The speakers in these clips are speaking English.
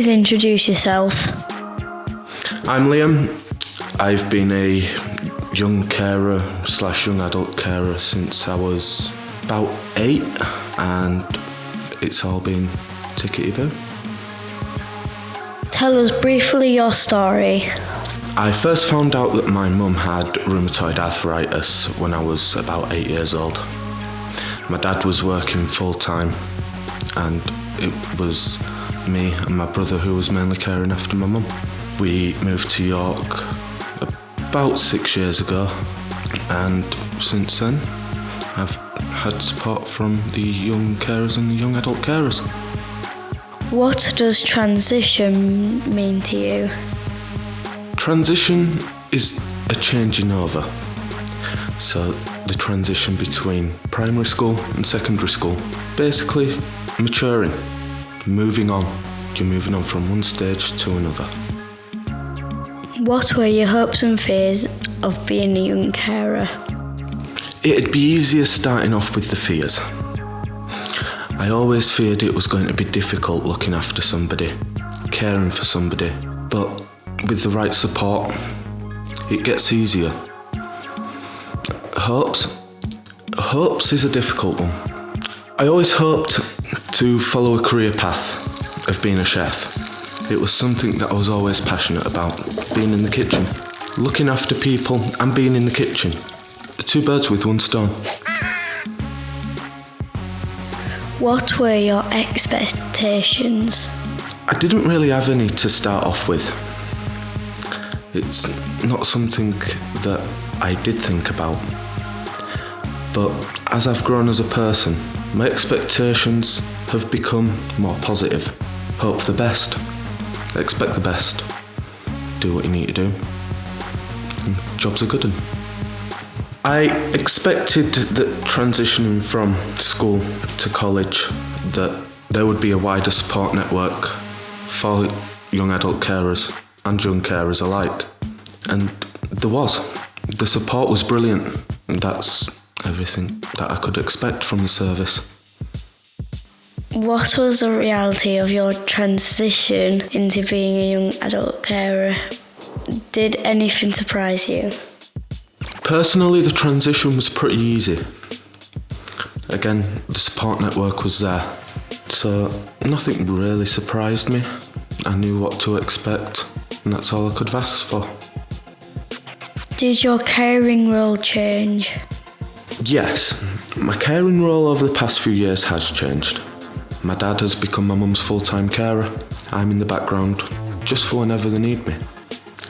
Please introduce yourself. I'm Liam. I've been a young carer / young adult carer since I was about 8, and it's all been tickety-boo. Tell us briefly your story. I first found out that my mum had rheumatoid arthritis when I was about 8 years old. My dad was working full-time, and it was me and my brother who was mainly caring after my mum. We moved to York about 6 years ago, and since then I've had support from the young carers and the young adult carers. What does transition mean to you? Transition is a changing over. So the transition between primary school and secondary school. Basically maturing, moving on. You're moving on from one stage to another. What were your hopes and fears of being a young carer? It'd be easier starting off with the fears. I always feared it was going to be difficult looking after somebody, caring for somebody, but with the right support, it gets easier. Hopes is a difficult one. I always hoped to follow a career path of being a chef. It was something that I was always passionate about, being in the kitchen, looking after people and being in the kitchen. 2 birds with 1 stone. What were your expectations? I didn't really have any to start off with. It's not something that I did think about. But as I've grown as a person, my expectations have become more positive. Hope for the best. Expect the best. Do what you need to do. And job's a good one. I expected that transitioning from school to college, that there would be a wider support network for young adult carers and young carers alike. And there was. The support was brilliant. And that's everything that I could expect from the service. What was the reality of your transition into being a young adult carer? Did anything surprise you? Personally, the transition was pretty easy. Again, the support network was there, so nothing really surprised me. I knew what to expect, and that's all I could have asked for. Did your caring role change? Yes, my caring role over the past few years has changed. My dad has become my mum's full-time carer. I'm in the background just for whenever they need me.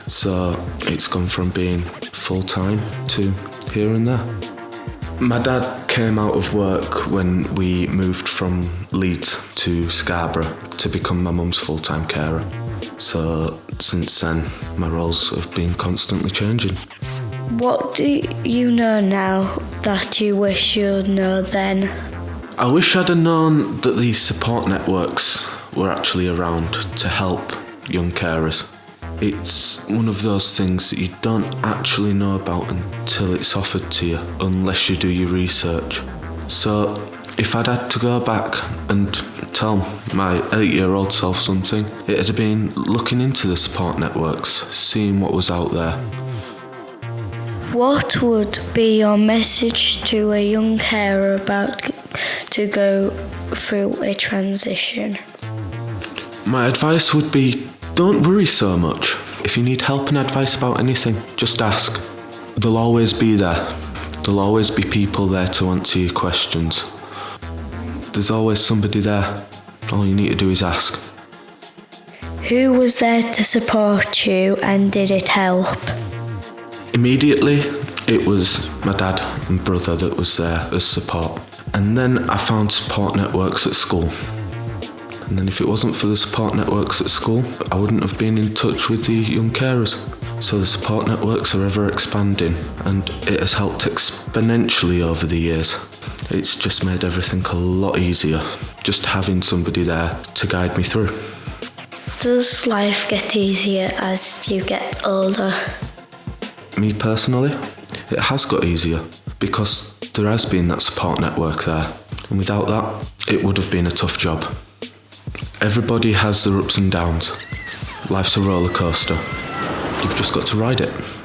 So it's gone from being full-time to here and there. My dad came out of work when we moved from Leeds to Scarborough to become my mum's full-time carer. So since then, my roles have been constantly changing. What do you know now that you wish you'd know then? I wish I'd have known that these support networks were actually around to help young carers. It's one of those things that you don't actually know about until it's offered to you, unless you do your research. So if I'd had to go back and tell my 8-year-old self something, it'd have been looking into the support networks, seeing what was out there. What would be your message to a young carer about to go through a transition? My advice would be, don't worry so much. If you need help and advice about anything, just ask. They'll always be there. There'll always be people there to answer your questions. There's always somebody there. All you need to do is ask. Who was there to support you, and did it help? Immediately, it was my dad and brother that was there as support. And then I found support networks at school. And then if it wasn't for the support networks at school, I wouldn't have been in touch with the young carers. So the support networks are ever expanding, and it has helped exponentially over the years. It's just made everything a lot easier, just having somebody there to guide me through. Does life get easier as you get older? Me personally, it has got easier because there has been that support network there, and without that, it would have been a tough job. Everybody has their ups and downs. Life's a roller coaster. You've just got to ride it.